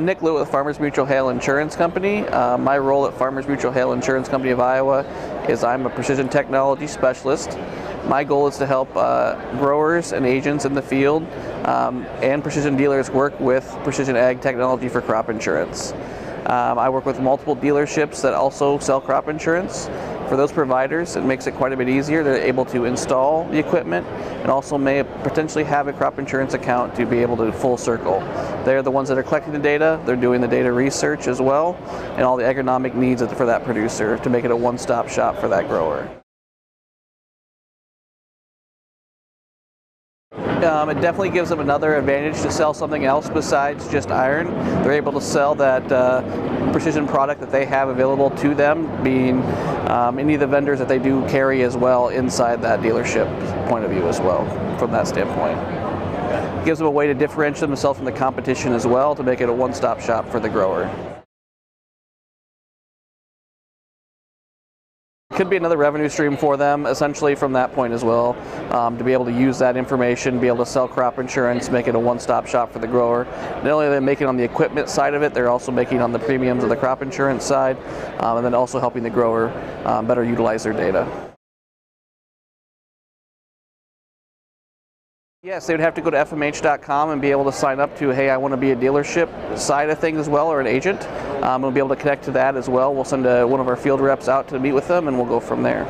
I'm Nick Luett with Farmers Mutual Hail Insurance Company. My role at Farmers Mutual Hail Insurance Company of Iowa is I'm a precision technology specialist. My goal is to help growers and agents in the field and precision dealers work with precision ag technology for crop insurance. I work with multiple dealerships that also sell crop insurance. For those providers, it makes it quite a bit easier. They're able to install the equipment and also may potentially have a crop insurance account to be able to full circle. They're the ones that are collecting the data, they're doing the data research as well, and all the agronomic needs for that producer to make it a one-stop shop for that grower. It definitely gives them another advantage to sell something else besides just iron. They're able to sell that precision product that they have available to them, being any of the vendors that they do carry as well inside that dealership point of view as well, from that standpoint. It gives them a way to differentiate themselves from the competition as well to make it a one-stop shop for the grower. Could be another revenue stream for them, essentially, from that point as well, to be able to use that information, be able to sell crop insurance, make it a one-stop shop for the grower. Not only are they making on the equipment side of it, they're also making on the premiums of the crop insurance side, and then also helping the grower better utilize their data. Yes, they would have to go to FMH.com and be able to sign up to, hey, I want to be a dealership side of things as well, or an agent. We'll be able to connect to that as well. We'll send one of our field reps out to meet with them, and we'll go from there.